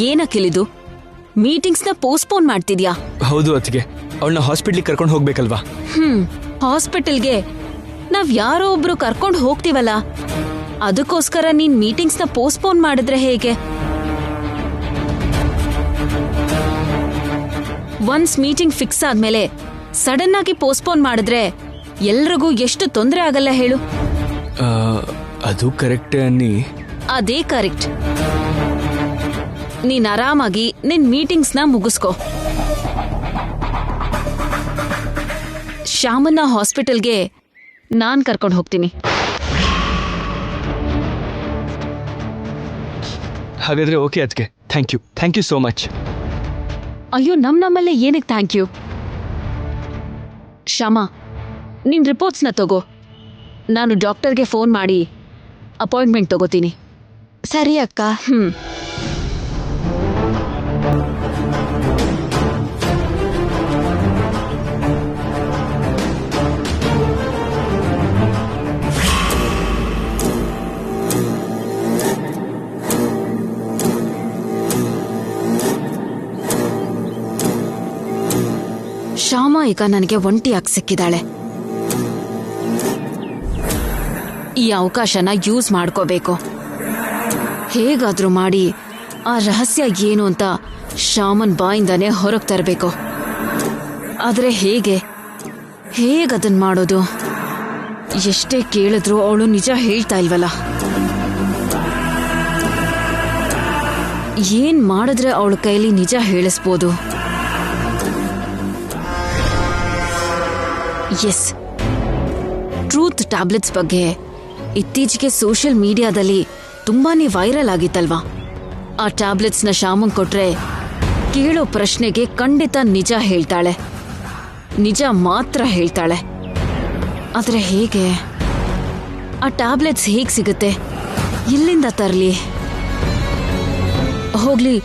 ಏನಕ್ಕಿಲಿದು? ಮೀಟಿಂಗ್ಸ್ನ postpone ಮಾಡ್ತಿದ್ಯಾ? ಹೌದು ಅತ್ತಿಗೆ, ಅವಳನ್ನ ಹಾಸ್ಪಿಟ್ಲಿಗೆ ಕರ್ಕೊಂಡು ಹೋಗ್ಬೇಕಲ್ವಾ? ಹಾಸ್ಪಿಟಲ್ಗೆ ನಾವ್ ಯಾರೋ ಒಬ್ರು ಕರ್ಕೊಂಡು ಹೋಗ್ತೀವಲ್ಲ, ಅದಕ್ಕೋಸ್ಕರ ನೀನ್ ಮೀಟಿಂಗ್ಸ್ನ ಪೋಸ್ಟ್ಪೋನ್ ಮಾಡಿದ್ರೆ ಹೇಗೆ? ಒನ್ಸ್ ಮೀಟಿಂಗ್ ಫಿಕ್ಸ್ ಆದ್ಮೇಲೆ ಸಡನ್ ಆಗಿ ಪೋಸ್ಟ್ಪೋನ್ ಮಾಡಿದ್ರೆ ಎಲ್ರಿಗೂ ಎಷ್ಟು ತೊಂದರೆ ಆಗಲ್ಲ ಹೇಳು? ಅದು ಕರೆಕ್ಟ್ ಅನ್ನಿ. ಅದೇ ಕರೆಕ್ಟ್. ನೀನ್ ಆರಾಮಾಗಿ ನಿನ್ ಮೀಟಿಂಗ್ಸ್ನ ಮುಗಿಸ್ಕೋ. ಶ್ಯಾಮನ್ನ ಹಾಸ್ಪಿಟಲ್ಗೆ ನಾನ್ ಕರ್ಕೊಂಡು ಹೋಗ್ತೀನಿ. ಹಾಗಾದ್ರೆ ಓಕೆ ಅತ್ತಿಗೆ, ಥ್ಯಾಂಕ್ ಯು ಸೋ ಮಚ್. ಅಯ್ಯೋ, ನಮ್ಮಲ್ಲೇ ಏನಕ್ಕೆ ಥ್ಯಾಂಕ್ ಯು? ಶ್ಯಾಮ, ನಿನ್ ರಿಪೋರ್ಟ್ಸ್ನ ತಗೋ. ನಾನು ಡಾಕ್ಟರ್ಗೆ ಫೋನ್ ಮಾಡಿ ಅಪಾಯಿಂಟ್ಮೆಂಟ್ ತಗೋತೀನಿ. ಸರಿ ಅಕ್ಕ. ಶ್ಯಾಮ ಈಗ ನನಗೆ ಒಂಟಿಯಾಗಿ ಸಿಕ್ಕಿದಾಳೆ. ಈ ಅವಕಾಶನ ಯೂಸ್ ಮಾಡ್ಕೋಬೇಕು. ಹೇಗಾದ್ರೂ ಮಾಡಿ ಆ ರಹಸ್ಯ ಏನು ಅಂತ ಶ್ಯಾಮನ್ ಬಾಯಿಂದಾನೆ ಹೊರಗೆ ತರಬೇಕು. ಆದ್ರೆ ಹೇಗದನ್ ಮಾಡೋದು? ಎಷ್ಟೇ ಕೇಳಿದ್ರು ಅವಳು ನಿಜ ಹೇಳ್ತಾ ಇಲ್ವಲ್ಲ. ಏನ್ ಮಾಡಿದ್ರೆ ಅವಳ ಕೈಲಿ ನಿಜ ಹೇಳಿಸ್ಬೋದು? ಎಸ್, ಟ್ರೂತ್ ಟ್ಯಾಬ್ಲೆಟ್ಸ್ ಬಗ್ಗೆ ಇತ್ತೀಚೆಗೆ ಸೋಷಿಯಲ್ ಮೀಡಿಯಾದಲ್ಲಿ ತುಂಬಾನೇ ವೈರಲ್ ಆಗಿತ್ತಲ್ವಾ? ಆ ಟ್ಯಾಬ್ಲೆಟ್ಸ್ನ ಶ್ಯಾಮಂಗ್ ಕೊಟ್ರೆ ಕೇಳೋ ಪ್ರಶ್ನೆಗೆ ಖಂಡಿತ ನಿಜ ಹೇಳ್ತಾಳೆ, ನಿಜ ಮಾತ್ರ ಹೇಳ್ತಾಳೆ. ಆದ್ರೆ ಹೇಗೆ? ಆ ಟ್ಯಾಬ್ಲೆಟ್ಸ್ ಹೇಗ್ ಸಿಗುತ್ತೆ? ಎಲ್ಲಿಂದ ತರಲಿ? ಹೋಗ್ಲಿ,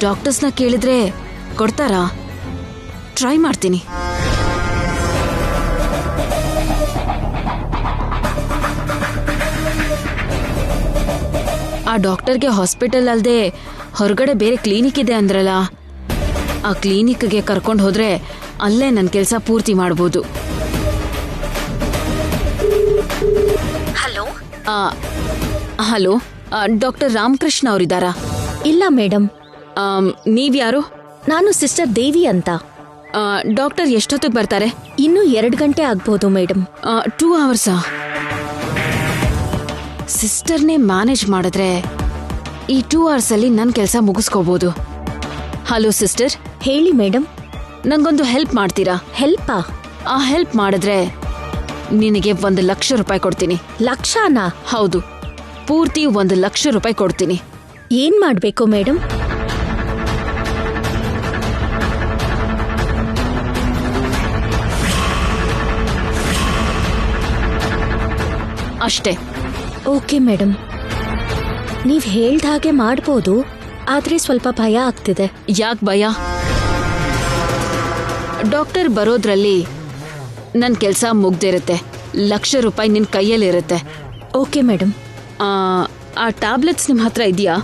ಡಾಕ್ಟರ್ಸ್ನ ಕೇಳಿದ್ರೆ ಕೊಡ್ತಾರಾ? ಟ್ರೈ ಮಾಡ್ತೀನಿ. ಆ ಡಾಕ್ಟರ್ಗೆ ಹಾಸ್ಪಿಟಲ್ ಅಲ್ಲದೆ ಹೊರಗಡೆ ಬೇರೆ ಕ್ಲಿನಿಕ್ ಇದೆ ಅಂದ್ರಲ್ಲ, ಆ ಕ್ಲಿನಿಕ್ಗೆ ಕರ್ಕೊಂಡು ಹೋದ್ರೆ ಅಲ್ಲೇ ನನ್ನ ಕೆಲಸ ಪೂರ್ತಿ ಮಾಡ್ಬೋದು. ಹಲೋ. ಹಲೋ, ಡಾಕ್ಟರ್ ರಾಮಕೃಷ್ಣ ಅವರಿದ್ದಾರಾ? ಇಲ್ಲ ಮೇಡಮ್. ನೀವ್ಯಾರು? ನಾನು ಸಿಸ್ಟರ್ ದೇವಿ ಅಂತ. ಡಾಕ್ಟರ್ ಎಷ್ಟೊತ್ತಿಗೆ ಬರ್ತಾರೆ? ಇನ್ನೂ 2 ಗಂಟೆ ಆಗ್ಬೋದು ಮೇಡಮ್. 2 ಅವರ್ಸಾ? ಸಿಸ್ಟರ್ನೇ ಮ್ಯಾನೇಜ್ ಮಾಡಿದ್ರೆ ಈ 2 ಅವರ್ಸ್ ಅಲ್ಲಿ ನನ್ನ ಕೆಲಸ ಮುಗಿಸ್ಕೋಬಹುದು. Hello sister. ಹೇಳಿ ಮೇಡಮ್. ನಂಗೊಂದು ಹೆಲ್ಪ್ ಮಾಡ್ತೀರಾ? ಹೆಲ್ಪಾ? ಆ ಹೆಲ್ಪ್ ಮಾಡಿದ್ರೆ ನಿನಗೆ 1 ಲಕ್ಷ ರೂಪಾಯಿ ಕೊಡ್ತೀನಿ. ಲಕ್ಷನಾ? ಹೌದು, ಪೂರ್ತಿ 1 ಲಕ್ಷ ರೂಪಾಯಿ ಕೊಡ್ತೀನಿ. ಏನ್ ಮಾಡ್ಬೇಕು ಮೇಡಮ್? ಅಷ್ಟೇ. ಓಕೆ ಮೇಡಮ್, ನೀವ್ ಹೇಳ್ದ ಹಾಗೆ ಮಾಡ್ಬೋದು. ಆದ್ರೆ ಸ್ವಲ್ಪ ಭಯ ಆಗ್ತಿದೆ. ಯಾಕೆ ಭಯ? ಡಾಕ್ಟರ್ ಬರೋದ್ರಲ್ಲಿ ನನ್ನ ಕೆಲಸ ಮುಗ್ದಿರುತ್ತೆ. 1 ಲಕ್ಷ ರೂಪಾಯಿ ನಿನ್ ಕೈಯಲ್ಲಿರುತ್ತೆ. Okay madam. ಆ ಟ್ಯಾಬ್ಲೆಟ್ಸ್ ನಿಮ್ಮ ಹತ್ರ ಇದೆಯಾ?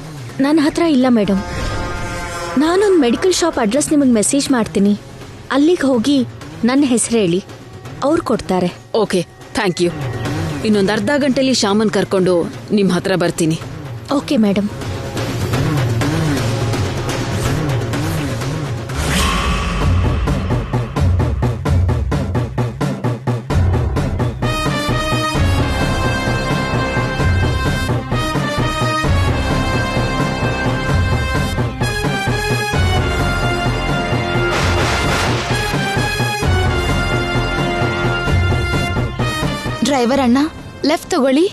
ನನ್ನ ಹತ್ರ ಇಲ್ಲ ಮೇಡಮ್. ನಾನೊಂದು ಮೆಡಿಕಲ್ ಶಾಪ್ ಅಡ್ರೆಸ್ ನಿಮಗೆ ಮೆಸೇಜ್ ಮಾಡ್ತೀನಿ. ಅಲ್ಲಿಗೆ ಹೋಗಿ ನನ್ನ ಹೆಸರು ಹೇಳಿ, ಅವ್ರು ಕೊಡ್ತಾರೆ. Okay, thank you. ಇನ್ನೊಂದು ಅರ್ಧ ಗಂಟೆಲಿ ಶ್ಯಾಮನ್ ಕರ್ಕೊಂಡು ನಿಮ್ಮ ಹತ್ರ ಬರ್ತೀನಿ. Okay madam. ಡ್ರೈವರ್ ಅಣ್ಣ, ಲೆಫ್ಟ್ ತಗೊಳ್ಳಿ.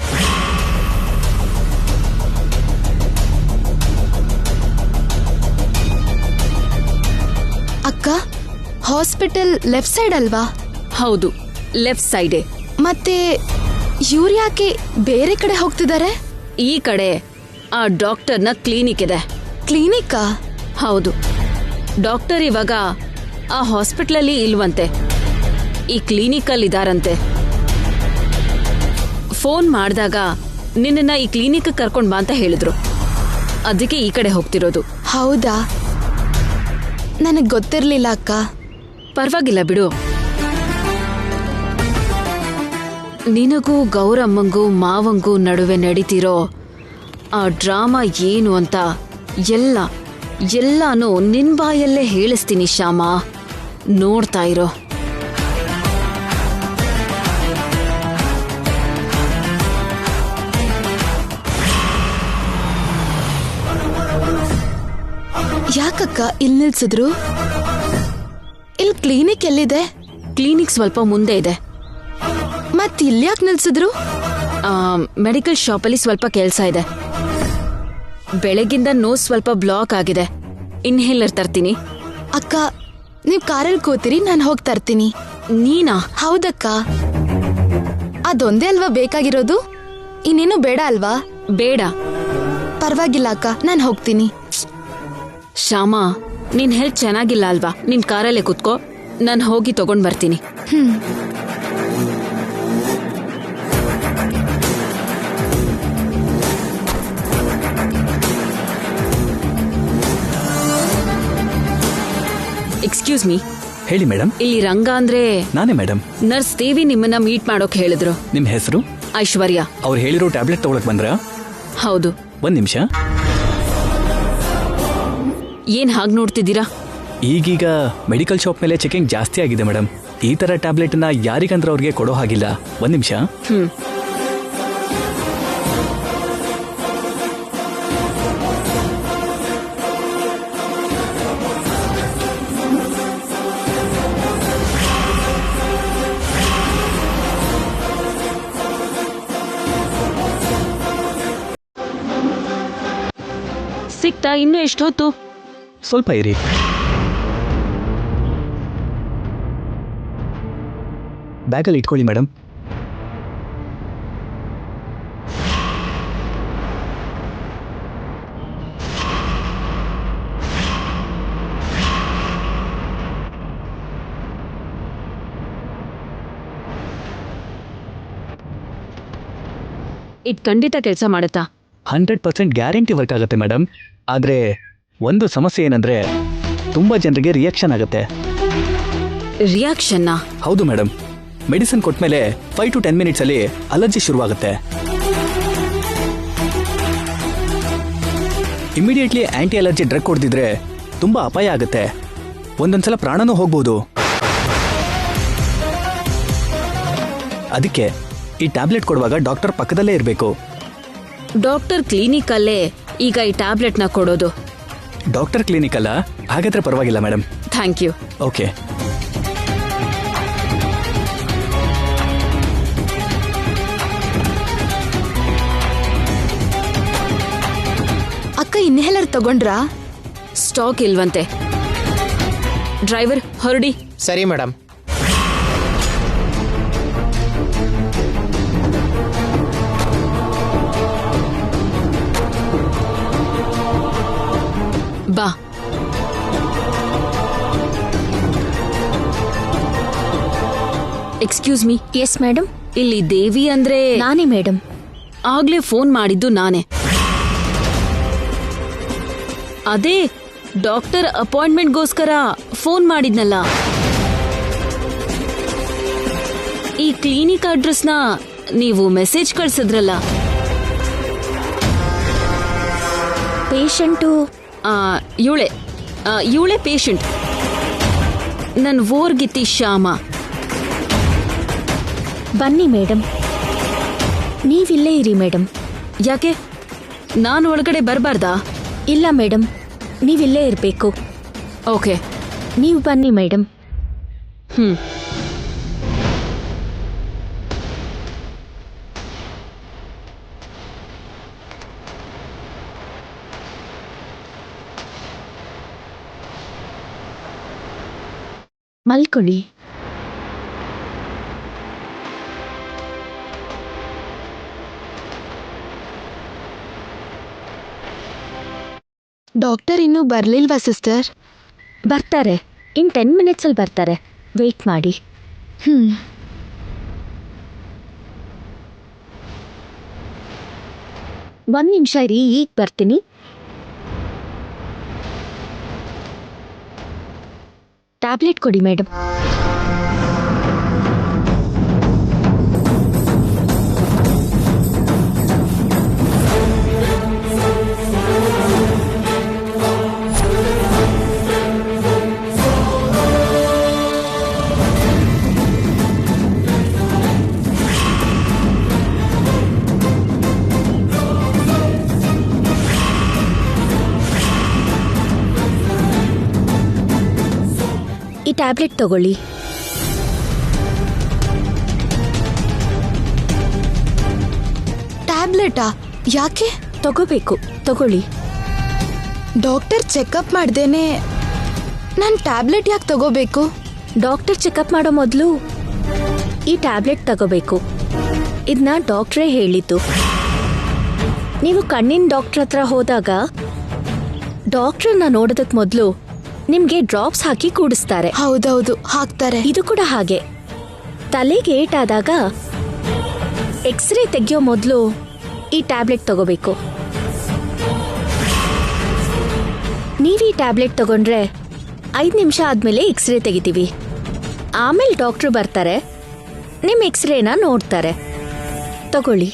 ಅಕ್ಕ, ಹಾಸ್ಪಿಟಲ್ ಲೆಫ್ಟ್ ಸೈಡ್ ಅಲ್ವಾ? ಹೌದು, ಲೆಫ್ಟ್ ಸೈಡೇ. ಮತ್ತೆ ಇವ್ರು ಯಾಕೆ ಬೇರೆ ಕಡೆ ಹೋಗ್ತಿದ್ದಾರೆ? ಈ ಕಡೆ ಆ ಡಾಕ್ಟರ್ನ ಕ್ಲಿನಿಕ್ ಇದೆ. ಕ್ಲಿನಿಕ್ಕಾ? ಹೌದು, ಡಾಕ್ಟರ್ ಇವಾಗ ಆ ಹಾಸ್ಪಿಟ್ಲಲ್ಲಿ ಇಲ್ವಂತೆ, ಈ ಕ್ಲಿನಿಕಲ್ಲಿ ಇದಾರಂತೆ. ಫೋನ್ ಮಾಡಿದಾಗ ನಿನ್ನ ಈ ಕ್ಲಿನಿಕ್ ಕರ್ಕೊಂಡ್ ಬಾ ಅಂತ ಹೇಳಿದ್ರು. ಅದಕ್ಕೆ ಈ ಕಡೆ ಹೋಗ್ತಿರೋದು. ಹೌದಾ, ನನಗ್ ಗೊತ್ತಿರ್ಲಿಲ್ಲ ಅಕ್ಕ. ಪರವಾಗಿಲ್ಲ ಬಿಡು. ನಿನಗೂ ಗೌರಮ್ಮಂಗೂ ಮಾವಂಗೂ ನಡುವೆ ನಡೀತಿರೋ ಆ ಡ್ರಾಮಾ ಏನು ಅಂತ ಎಲ್ಲಾನು ನಿನ್ ಬಾಯಲ್ಲೇ ಹೇಳಿಸ್ತೀನಿ ಶ್ಯಾಮ. ನೋಡ್ತಾ ಇರೋ. ಯಾಕಕ್ಕ ಇಲ್ಲಿ ನಿಲ್ಸಿದ್ರು? ಇಲ್ಲಿ ಕ್ಲಿನಿಕ್ ಎಲ್ಲಿದೆ? ಕ್ಲಿನಿಕ್ ಸ್ವಲ್ಪ ಮುಂದೆ ಇದೆ. ಮತ್ ಇಲ್ಲಿ ಯಾಕೆ ನಿಲ್ಸಿದ್ರು? ಮೆಡಿಕಲ್ ಶಾಪಲ್ಲಿ ಸ್ವಲ್ಪ ಕೆಲಸ ಇದೆ. ಬೆಳಗಿಂದ ನೋಸ್ ಸ್ವಲ್ಪ ಬ್ಲಾಕ್ ಆಗಿದೆ. ಇನ್ಹೇಲರ್ ತರ್ತೀನಿ. ಅಕ್ಕ, ನೀವ್ ಕಾರಲ್ಲಿ ಕೂತಿರಿ, ನಾನು ಹೋಗಿ ತರ್ತೀನಿ. ನೀನಾ? ಹೌದಕ್ಕ. ಅದೊಂದೇ ಅಲ್ವಾ ಬೇಕಾಗಿರೋದು? ಇನ್ನೇನು ಬೇಡ ಅಲ್ವಾ? ಬೇಡ. ಪರವಾಗಿಲ್ಲ ಅಕ್ಕ, ನಾನು ಹೋಗ್ತೀನಿ. ಶ್ಯಾಮ, ನಿನ್ ಹೆಲ್ತ್ ಚೆನ್ನಾಗಿಲ್ಲ ಅಲ್ವಾ? ನಿನ್ ಕಾರಲ್ಲೇ ಕುತ್ಕೋ, ನಾನು ಹೋಗಿ ತಗೊಂಡ್ ಬರ್ತೀನಿ. Excuse me. ಹೇಳಿ ಮೇಡಮ್. ಇಲ್ಲಿ ರಂಗ ಅಂದ್ರೆ ನಾನೇ ಮೇಡಮ್. ನರ್ಸ್ ದೇವಿ ನಿಮ್ಮನ್ನ ಮೀಟ್ ಮಾಡೋಕ್ ಹೇಳಿದ್ರು. ನಿಮ್ಮ ಹೆಸರು? ಐಶ್ವರ್ಯ. ಅವ್ರು ಹೇಳಿರೋ ಟ್ಯಾಬ್ಲೆಟ್ ತಗೊಳಕ್ ಬಂದ್ರ? ಹೌದು. ಒಂದ್ ನಿಮಿಷ. ಏನ್ ಹಾಗೆ ನೋಡ್ತಿದ್ದೀರಾ? ಈಗೀಗ ಮೆಡಿಕಲ್ ಶಾಪ್ ಮೇಲೆ ಚೆಕಿಂಗ್ ಜಾಸ್ತಿ ಆಗಿದೆ ಮೇಡಮ್. ಈ ತರ ಟ್ಯಾಬ್ಲೆಟ್ನ ಯಾರಿಗಂದ್ರೆ ಅವ್ರಿಗೆ ಕೊಡೋ ಹಾಗಿಲ್ಲ. ಒಂದ್ ನಿಮಿಷ. ಸಿಕ್ತಾ? ಇನ್ನು ಎಷ್ಟೊತ್ತು? ಸ್ವಲ್ಪ ಇರಿ. ಬ್ಯಾಗಲ್ಲಿ ಇಟ್ಕೊಳ್ಳಿ ಮೇಡಮ್. ಇದು ಖಂಡಿತ ಕೆಲಸ ಮಾಡುತ್ತಾ? 100% ಗ್ಯಾರಂಟಿ ವರ್ಕ್ ಆಗುತ್ತೆ ಮೇಡಮ್. ಆದರೆ ಒಂದು ಸಮಸ್ಯೆ ಏನಂದ್ರೆ ತುಂಬ ಜನರಿಗೆ ರಿಯಾಕ್ಷನ್ ಆಗುತ್ತೆ. ರಿಯಾಕ್ಷನ್ನಾ? ಹೌದು ಮೇಡಮ್. ಮೆಡಿಸಿನ್ ಕೊಟ್ಮೇಲೆ 5 to 10 ಮಿನಿಟ್ಸ್ ಅಲ್ಲಿ ಅಲರ್ಜಿ ಶುರುವಾಗುತ್ತೆ. ಇಮಿಡಿಯೇಟ್ಲಿ ಆಂಟಿ ಅಲರ್ಜಿ ಡ್ರಗ್ ಕೊಡ್ದಿದ್ರೆ ತುಂಬಾ ಅಪಾಯ ಆಗುತ್ತೆ. ಒಂದೊಂದ್ಸಲ ಪ್ರಾಣನೂ ಹೋಗ್ಬೋದು. ಅದಕ್ಕೆ ಈ ಟ್ಯಾಬ್ಲೆಟ್ ಕೊಡುವಾಗ ಡಾಕ್ಟರ್ ಪಕ್ಕದಲ್ಲೇ ಇರಬೇಕು. ಡಾಕ್ಟರ್ ಕ್ಲಿನಿಕ್ ಅಲ್ಲೇ ಈಗ ಈ ಟ್ಯಾಬ್ಲೆಟ್ನ ಕೊಡೋದು. ಡಾಕ್ಟರ್ ಕ್ಲಿನಿಕ್ ಅಲ್ಲ? ಹಾಗಾದ್ರೆ ಪರವಾಗಿಲ್ಲ ಮೇಡಮ್. Thank you. ಓಕೆ. ಅಕ್ಕ, ಇನ್ಹೇಲರ್ ತಗೊಂಡ್ರಾ? ಸ್ಟಾಕ್ ಇಲ್ವಂತೆ. ಡ್ರೈವರ್ ಹೊರಡಿ. ಸರಿ ಮೇಡಮ್. ಬಾ. Excuse me. Yes madam. ಇಲ್ಲಿ ದೇವಿ ಅಂದ್ರೆ? ನಾನೇ ಮೇಡಮ್. ಆಗ್ಲೇ ಫೋನ್ ಮಾಡಿದ್ದು ನಾನೇ. ಅದೇ ಡಾಕ್ಟರ್ ಅಪಾಯಿಂಟ್ಮೆಂಟ್ಗೋಸ್ಕರ ಫೋನ್ ಮಾಡಿದ್ನಲ್ಲ. ಈ ಕ್ಲಿನಿಕ್ ಅಡ್ರೆಸ್ನ ನೀವು ಮೆಸೇಜ್ ಕಳ್ಸಿದ್ರಲ್ಲ. ಪೇಷಂಟು ಇವಳೆ ಪೇಷಂಟ್. ನನ್ನ ಓರ್ಗಿತ್ತಿ ಶ್ಯಾಮ. ಬನ್ನಿ ಮೇಡಮ್. ನೀವಿಲ್ಲೇ ಇರಿ ಮೇಡಮ್. ಯಾಕೆ, ನಾನು ಒಳಗಡೆ ಬರಬಾರ್ದಾ? ಇಲ್ಲ ಮೇಡಮ್, ನೀವಿಲ್ಲೇ ಇರಬೇಕು. ಓಕೆ, ನೀವು ಬನ್ನಿ ಮೇಡಮ್. ಮಲ್ಕೊಳ್ಳಿ. ಡಾಕ್ಟರ್ ಇನ್ನೂ ಬರ್ಲಿಲ್ವಾ ಸಿಸ್ಟರ್? ಬರ್ತಾರೆ, ಇನ್ 10 ಮಿನಿಟ್ಸಲ್ಲಿ ಬರ್ತಾರೆ. ವೆಯ್ಟ್ ಮಾಡಿ. ಒಂದು ನಿಮಿಷ ಇರಿ, ಈಗ ಬರ್ತೀನಿ. ಟ್ಯಾಬ್ಲೆಟ್ ಕೊಡಿ ಮೇಡಮ್. ಈ ಟ್ಯಾಬ್ಲೆಟ್ ತಗೊಳ್ಳಿ. ಟ್ಯಾಬ್ಲೆಟಾ? ಯಾಕೆ? ತಗೋಬೇಕು, ತಗೊಳ್ಳಿ. ಡಾಕ್ಟರ್ ಚೆಕಪ್ ಮಾಡ್ದೇನೆ ನಾನು ಟ್ಯಾಬ್ಲೆಟ್ ಯಾಕೆ ತಗೋಬೇಕು? ಡಾಕ್ಟರ್ ಚೆಕಪ್ ಮಾಡೋ ಮೊದಲು ಈ ಟ್ಯಾಬ್ಲೆಟ್ ತಗೋಬೇಕು. ಇದನ್ನ ಡಾಕ್ಟ್ರೇ ಹೇಳಿದ್ದು. ನೀವು ಕಣ್ಣಿನ ಡಾಕ್ಟರ್ ಹತ್ರ ಹೋದಾಗ ಡಾಕ್ಟ್ರನ್ನ ನೋಡೋದಕ್ಕೆ ಮೊದಲು ನಿಮ್ಗೆ ಡ್ರಾಪ್ಸ್ ಹಾಕಿ ಕೂಡಿಸ್ತಾರೆ. ಹೌದೌದು, ಹಾಕ್ತಾರೆ. ಇದು ಕೂಡ ಹಾಗೆ. ತಲೆಗೆ ಏಟಾದಾಗ ಎಕ್ಸ್ರೇ ತೆಗೆಯೋ ಮೊದಲು ಈ ಟ್ಯಾಬ್ಲೆಟ್ ತಗೋಬೇಕು. ನೀವು ಈ ಟ್ಯಾಬ್ಲೆಟ್ ತಗೊಂಡ್ರೆ 5 ನಿಮಿಷ ಆದ್ಮೇಲೆ ಎಕ್ಸ್ರೇ ತೆಗಿತೀವಿ. ಆಮೇಲೆ ಡಾಕ್ಟ್ರು ಬರ್ತಾರೆ, ನಿಮ್ಮ ಎಕ್ಸ್ರೇನ ನೋಡ್ತಾರೆ. ತಗೊಳ್ಳಿ.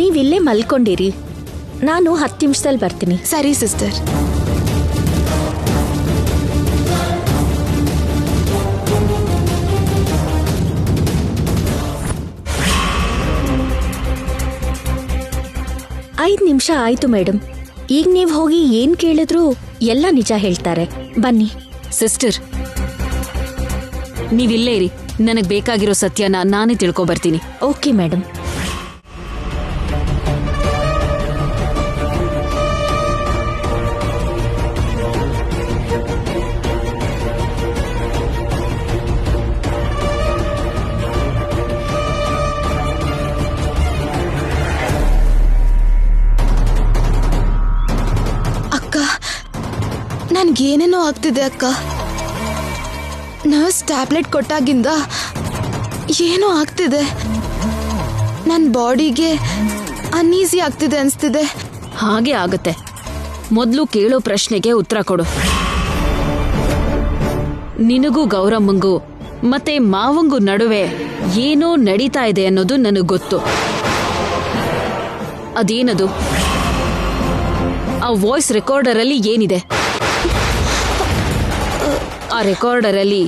ನೀವಿಲ್ಲೇ ಮಲ್ಕೊಂಡಿರಿ, ನಾನು 10 ನಿಮಿಷದಲ್ಲಿ ಬರ್ತೀನಿ. ಸರಿ ಸಿಸ್ಟರ್. ಐದು ನಿಮಿಷ ಆಯ್ತು ಮೇಡಮ್. ಈಗ ನೀವು ಹೋಗಿ ಏನ್ ಕೇಳಿದ್ರು ಎಲ್ಲ ನಿಜ ಹೇಳ್ತಾರೆ. ಬನ್ನಿ. ಸಿಸ್ಟರ್, ನೀವಿಲ್ಲೇ ಇರಿ. ನನಗ್ ಬೇಕಾಗಿರೋ ಸತ್ಯನ ನಾನೇ ತಿಳ್ಕೊ ಬರ್ತೀನಿ. Okay madam. ನನ್ಗೇನೇನೋ ಆಗ್ತಿದೆ ಅಕ್ಕ. ನರ್ಸ್ ಟ್ಯಾಬ್ಲೆಟ್ ಕೊಟ್ಟಾಗಿಂದ ಏನೋ ಆಗ್ತಿದೆ. ನನ್ನ ಬಾಡಿಗೆ ಅನ್ಈಸಿ ಆಗ್ತಿದೆ ಅನ್ಸ್ತಿದೆ. ಹಾಗೆ ಆಗತ್ತೆ. ಮೊದಲು ಕೇಳೋ ಪ್ರಶ್ನೆಗೆ ಉತ್ತರ ಕೊಡು. ನಿನಗೂ ಗೌರಮ್ಮಂಗೂ ಮತ್ತೆ ಮಾವಂಗೂ ನಡುವೆ ಏನೋ ನಡೀತಾ ಇದೆ ಅನ್ನೋದು ನನಗ್ ಗೊತ್ತು. ಅದೇನದು? ಆ ವಾಯ್ಸ್ ರೆಕಾರ್ಡರ್ ಅಲ್ಲಿ ಏನಿದೆ? ಆ ರೆಕಾರ್ಡರ್ ಅಲ್ಲಿ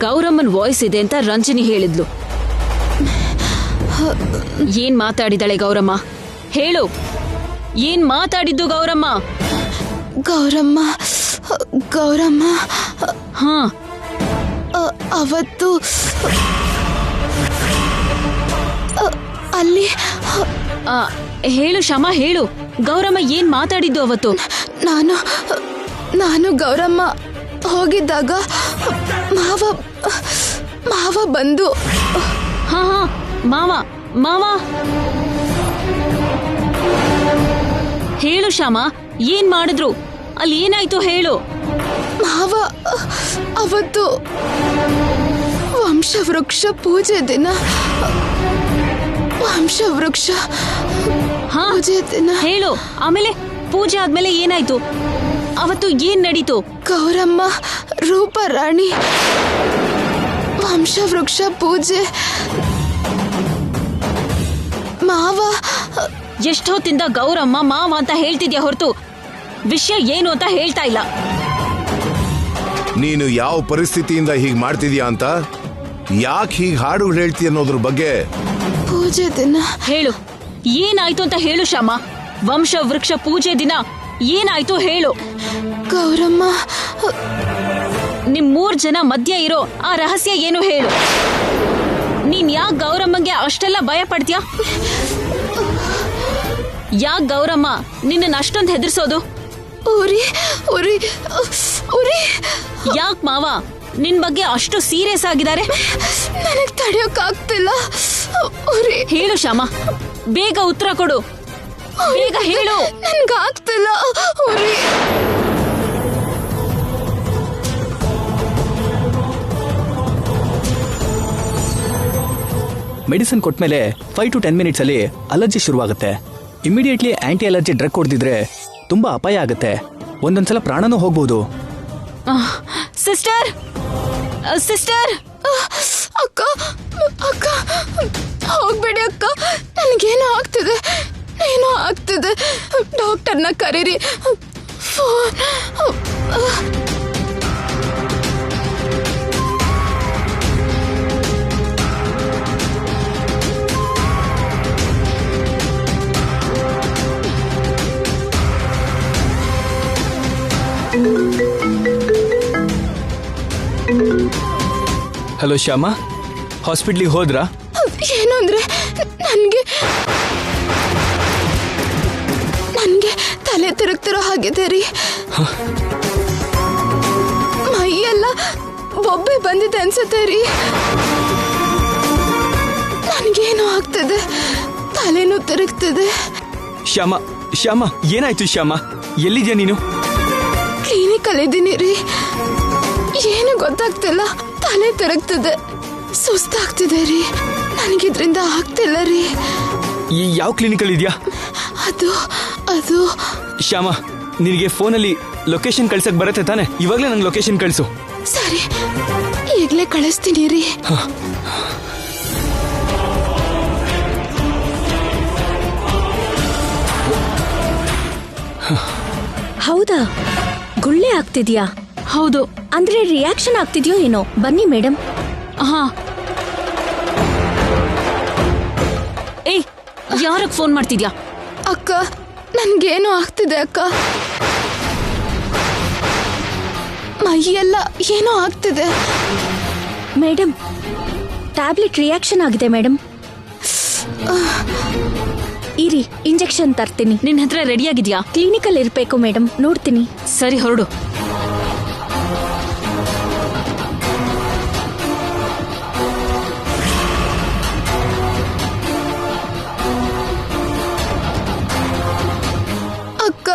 ಗೌರಮ್ಮನ್ ವಾಯ್ಸ್ ಇದೆ ಅಂತ ರಂಜನಿ ಹೇಳಿದ್ಲು. ಏನ್ ಮಾತಾಡಿದಾಳೆ ಗೌರಮ್ಮ? ಹೇಳು, ಏನ್ ಮಾತಾಡಿದ್ದು ಗೌರಮ್ಮ? ಗೌರಮ್ಮ ಗೌರಮ್ಮ ಹಾ, ಅವತ್ತು ಅಲ್ಲಿ ಹೇಳು ಶ್ಯಾಮ, ಹೇಳು. ಗೌರಮ್ಮ ಏನ್ ಮಾತಾಡಿದ್ದು ಅವತ್ತು? ನಾನು ಗೌರಮ್ಮ ಹೋಗಿದ್ದಾಗ ಮಾವ ಬಂದು. ಹಾ ಹಾ, ಮಾವ ಮಾವ ಹೇಳು ಶ್ಯಾಮ, ಏನ್ ಮಾಡಿದ್ರು? ಅಲ್ಲಿ ಏನಾಯ್ತು ಹೇಳು. ಮಾವ ಅವತ್ತು ವಂಶವೃಕ್ಷ ಪೂಜೆ ದಿನ. ವಂಶವೃಕ್ಷ ಪೂಜೆ ದಿನ ಹೇಳು. ಆಮೇಲೆ ಪೂಜೆ ಆದ್ಮೇಲೆ ಏನಾಯ್ತು? ಅವತ್ತು ಏನ್ ನಡೀತು? ಗೌರಮ್ಮ ರೂಪರಾಣಿ ವಂಶವೃಕ್ಷ ಪೂಜೆ. ಮಾವ ಎಷ್ಟೊತ್ತಿಂದ ಗೌರಮ್ಮ ಮಾವ ಅಂತ ಹೇಳ್ತಿದ್ಯಾ ಹೊರತು ವಿಷಯ ಏನು ಅಂತ ಹೇಳ್ತಾ ಇಲ್ಲ. ನೀನು ಯಾವ ಪರಿಸ್ಥಿತಿಯಿಂದ ಹೀಗೆ ಮಾಡ್ತಿದ್ಯಾ ಅಂತ, ಯಾಕೆ ಹೀಗೆ ಹಾಡುಗಳು ಹೇಳ್ತೀಯ ಅನ್ನೋದ್ರ ಬಗ್ಗೆ. ಪೂಜೆ ದಿನ ಹೇಳು, ಏನಾಯ್ತು ಅಂತ ಹೇಳು ಶ್ಯಾಮ. ವಂಶವೃಕ್ಷ ಪೂಜೆ ದಿನ ಏನಾಯ್ತು ಹೇಳು. ಗೌರಮ್ಮ ನಿಮ್ 3 ಜನ ಮಧ್ಯ ಇರೋ ಆ ರಹಸ್ಯ ಏನು ಹೇಳು. ನೀನ್ ಯಾಕೆ ಗೌರಮ್ಮಂಗೆ ಅಷ್ಟೆಲ್ಲ ಭಯ ಪಡ್ತೀಯ? ಯಾಕ್ ಗೌರಮ್ಮ ನಿನ್ನ ಅಷ್ಟೊಂದು ಹೆದರ್ಸೋದು? ಉರಿ ಉರಿ ಉರಿ ಯಾಕ್ ಮಾವ ನಿನ್ ಬಗ್ಗೆ ಅಷ್ಟು ಸೀರಿಯಸ್ ಆಗಿದ್ದಾರೆ? ನನಗ್ ತಡೆಯೋಕ್ಕಾಗ್ತಿಲ್ಲ. ಉರಿ ಹೇಳು ಶ್ಯಾಮ, ಬೇಗ ಉತ್ತರ ಕೊಡು, ಬೇಗ ಹೇಳು. ನನ್ಗಾಗ್ತಿಲ್ಲ. ಉರಿ ಮೆಡಿಸಿನ್ ಕೊಟ್ಮೇಲೆ 5 to 10 minutes ಅಲ್ಲಿ ಅಲರ್ಜಿ ಶುರುವಾಗುತ್ತೆ. ಇಮಿಡಿಯೇಟ್ಲಿ ಆಂಟಿ ಅಲರ್ಜಿ ಡ್ರಗ್ ಕೊಡ್ದಿದ್ರೆ ತುಂಬಾ ಅಪಾಯ ಆಗುತ್ತೆ. ಒಂದೊಂದ್ಸಲ ಪ್ರಾಣನೂ ಹೋಗ್ಬೋದು. ಸಿಸ್ಟರ್, ಸಿಸ್ಟರ್, ಅಕ್ಕ ಅಕ್ಕ ಹೋಗ್ಬೇಡಿ ಅಕ್ಕ, ನನಗೇನೋ ಆಗ್ತಿದೆ, ಏನೋ ಆಗ್ತಿದೆ. ಡಾಕ್ಟರ್ನ ಕರೀರಿ. ಫೋನ್. ಹಲೋ ಶ್ಯಾಮ, ಹಾಸ್ಪಿಟ್ಲಿಗೆ ಹೋದ್ರಾ? ಏನು ಅಂದ್ರೆ ನನ್ಗೆ ತಲೆ ತಿರುಗ್ತಿರೋ ಹಾಗಿದೆ ರೀ. ಮೈಯೆಲ್ಲ ಬೊಬ್ಬೆ ಬಂದಿದೆ ಅನ್ಸುತ್ತೆ ರೀ. ನನ್ಗೇನೋ ಆಗ್ತದೆ, ತಲೆನೂ ತಿರುಗ್ತಿದೆ. ಶ್ಯಾಮ ಶ್ಯಾಮ ಏನಾಯ್ತು ಶ್ಯಾಮ? ಎಲ್ಲಿದ್ಯಾ ನೀನು? ಕ್ಲಿನಿಕಲ್ಲಿ ಇದ್ದೀನಿ ರೀ. ಏನು ಗೊತ್ತಾಗ್ತಿಲ್ಲ, ತಲೆ ತಿರುಗ್ತಿದೆ, ಸುಸ್ತಾಗ್ತಿದೆ ರೀ. ನನಗಿದ್ರಿಂದ ಆಗ್ತಿಲ್ಲ ರೀ. ಯಾವ ಕ್ಲಿನಿಕಲ್ಲಿ ಇದೆಯಾ? ಅದು ಶ್ಯಾಮ, ನಿನಗೆ ಫೋನಲ್ಲಿ ಲೊಕೇಶನ್ ಕಳ್ಸಕ್ ಬರುತ್ತೆ ತಾನೆ? ಇವಾಗಲೇ ನಂಗೆ ಲೊಕೇಶನ್ ಕಳಿಸು. ಸರಿ, ಈಗಲೇ ಕಳಿಸ್ತೀನಿ ರೀ. ಹೌದಾ, ಗುಳ್ಳೆ ಆಗ್ತಿದ್ಯಾ? ಹೌದು. ಅಂದ್ರೆ ರಿಯಾಕ್ಷನ್ ಆಗ್ತಿದ್ಯೋ ಏನೋ. ಬನ್ನಿ ಮೇಡಮ್. ಹಾ. ಏಯ್, ಯಾರಕ್ ಫೋನ್ ಮಾಡ್ತಿದ್ಯಾ? ಅಕ್ಕ, ನನ್ಗೇನೋ ಆಗ್ತಿದೆ ಅಕ್ಕ. ಮೈಯೆಲ್ಲ ಏನೋ ಆಗ್ತಿದೆ. ಮೇಡಮ್, ಟ್ಯಾಬ್ಲೆಟ್ ರಿಯಾಕ್ಷನ್ ಆಗಿದೆ ಮೇಡಮ್. ಇರಿ, ಇಂಜೆಕ್ಷನ್ ತರ್ತೀನಿ. ನಿನ್ ಹತ್ರ ರೆಡಿಯಾಗಿದ್ಯಾ? ಕ್ಲಿನಿಕಲ್ಲಿ ಇರ್ಬೇಕು ಮೇಡಮ್, ನೋಡ್ತೀನಿ. ಸರಿ, ಹೊರಡು. ಅಕ್ಕ,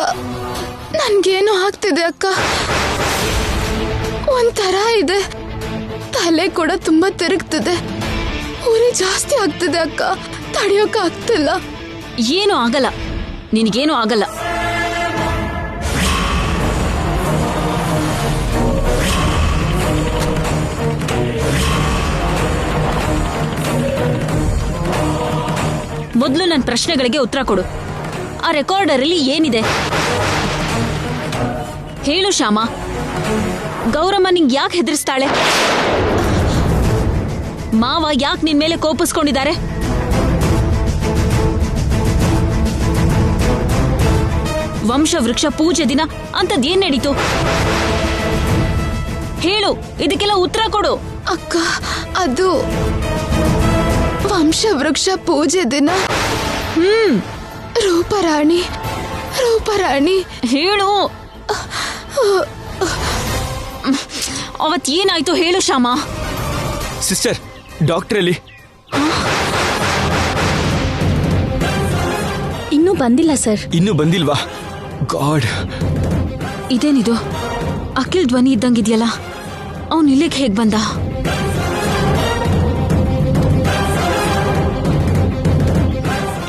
ನನ್ಗೇನೋ ಆಗ್ತಿದೆ ಅಕ್ಕ. ಒಂಥರ ಇದೆ, ತಲೆ ಕೂಡ ತುಂಬಾ ತಿರುಗ್ತಿದೆ, ಉರಿ ಜಾಸ್ತಿ ಆಗ್ತಿದೆ ಅಕ್ಕ. ತಡೆಯೋಕೆ ಆಗ್ತಿಲ್ಲ. ಏನೂ ಆಗಲ್ಲ, ನಿನಗೇನೂ ಆಗಲ್ಲ. ಮೊದಲು ನನ್ನ ಪ್ರಶ್ನೆಗಳಿಗೆ ಉತ್ತರ ಕೊಡು. ಆ ರೆಕಾರ್ಡರಲ್ಲಿ ಏನಿದೆ ಹೇಳು ಶ್ಯಾಮ. ಗೌರಮ್ಮ ನಿಂಗೆ ಯಾಕೆ ಹೆದರಿಸ್ತಾಳೆ? ಮಾವ ಯಾಕೆ ನಿನ್ ಮೇಲೆ ಕೋಪಿಸ್ಕೊಂಡಿದ್ದಾರೆ? ವಂಶ ವೃಕ್ಷ ಪೂಜೆ ದಿನ ಅಂತದೇನ್ ನಡೀತು? ಹೇಳು, ಇದಕ್ಕೆಲ್ಲ ಉತ್ತರ ಕೊಡು. ಅಕ್ಕ, ಅದು ವಂಶ ವೃಕ್ಷ ಪೂಜೆ ದಿನ. ರೂಪರಾಣಿ ಹೇಳು, ಅವತ್ ಏನಾಯ್ತು ಹೇಳು ಶ್ಯಾಮ. ಸಿಸ್ಟರ್, ಡಾಕ್ಟರ್ ಅಲ್ಲಿ? ಇನ್ನೂ ಬಂದಿಲ್ಲ ಸರ್. ಇನ್ನೂ ಬಂದಿಲ್ವಾ? ಗಾಡ್, ಇದೇನಿದು? ಅಖಿಲ್ ಧ್ವನಿ ಇದ್ದಂಗಿದ್ಯಲ್ಲ, ಅವನು ಇಲ್ಲಿಗೆ ಹೇಗ್ ಬಂದ?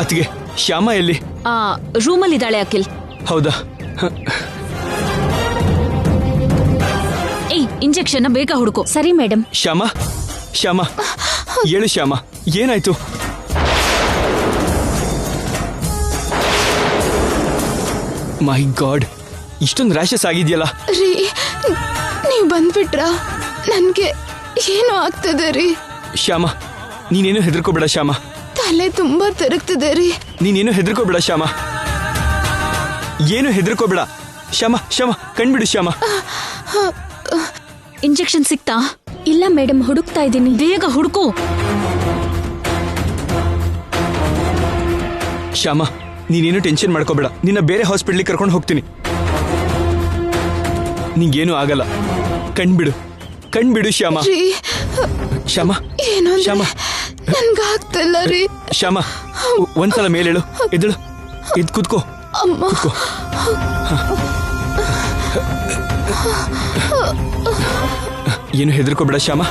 ಅತ್ತಿಗೆ, ಶ್ಯಾಮ ಎಲ್ಲಿ? ರೂಮಲ್ಲಿದ್ದಾಳೆ ಅಖಿಲ್. ಹೌದಾ? ಏಯ್, ಇಂಜೆಕ್ಷನ್ ಬೇಗ ಹುಡುಕು. ಸರಿ ಮೇಡಮ್. ಶ್ಯಾಮ ಹೇಳು ಶ್ಯಾಮ, ಏನಾಯ್ತು? ಮೈ ಗಾಡ್, ಇಷ್ಟೊಂದು ರ್ಯಾಷಸ್ ಆಗಿದೆಯಲ್ಲ. ರೀ, ನೀವು ಬಂದ್ಬಿಟ್ರಾ? ನನ್ಗೆ ಏನೋ ಆಗ್ತದೆ ರೀ. ಶ್ಯಾಮ, ನೀನೇನು ಹೆದರ್ಕೋಬೇಡ ಶ್ಯಾಮ. ತಲೆ ತುಂಬಾ ತಿರುಗ್ತಿದೆ ರೀ. ನೀನೇನು ಹೆದರ್ಕೋಬೇಡ ಶ್ಯಾಮ, ಏನು ಹೆದರ್ಕೋಬೇಡ ಶ್ಯಾಮ. ಕಣ್ಬಿಡು ಶ್ಯಾಮ. ಇಂಜೆಕ್ಷನ್ ಸಿಕ್ತಾ? ಇಲ್ಲ ಮೇಡಮ್, ಹುಡುಕ್ತಾ ಇದ್ದೀನಿ. ಬೇಗ ಹುಡುಕು. ಶ್ಯಾಮ, ನೀನೇನು ಟೆನ್ಷನ್ ಮಾಡ್ಕೋಬೇಡ, ನಿನ್ನ ಬೇರೆ ಹಾಸ್ಪಿಟ್ಲಿಗೆ ಕರ್ಕೊಂಡು ಹೋಗ್ತೀನಿ. ನಿಂಗೇನು ಆಗಲ್ಲ, ಕಣ್ಬಿಡು ಶ್ಯಾಮ. ರೀ ಶ್ಯಾಮ ಏನು ಶ್ಯಾಮ ನನ್ಗಾಗ್ತಿಲ್ಲ ರೀ. ಶ್ಯಾಮ ಒಂದ್ಸಲ ಮೇಲೇಳು, ಎದ್ದೇಳು, ಎದ್ದು ಕೂತ್ಕೋ. ಅಮ್ಮ ಏನು ಹೆದರ್ಕೋಬೇಡ ಶ್ಯಾಮ.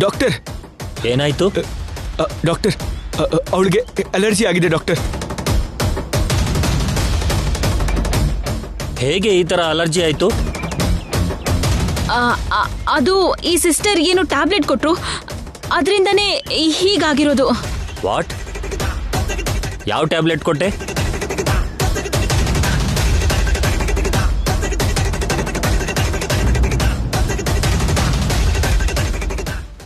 ಡಾಕ್ಟರ್ ಏನಾಯ್ತು? ಡಾಕ್ಟರ್, ಅವಳಿಗೆ ಅಲರ್ಜಿ ಆಗಿದೆ ಡಾಕ್ಟರ್. ಹೇಗೆ ಈ ತರ ಅಲರ್ಜಿ ಆಯ್ತು? ಅದು ಈ ಸಿಸ್ಟರ್ ಏನು ಟ್ಯಾಬ್ಲೆಟ್ ಕೊಟ್ರು, ಅದರಿಂದನೇ ಹೀಗಾಗಿರೋದು. ವಾಟ್? ಯಾವ ಟ್ಯಾಬ್ಲೆಟ್ ಕೊಟ್ಟೆ?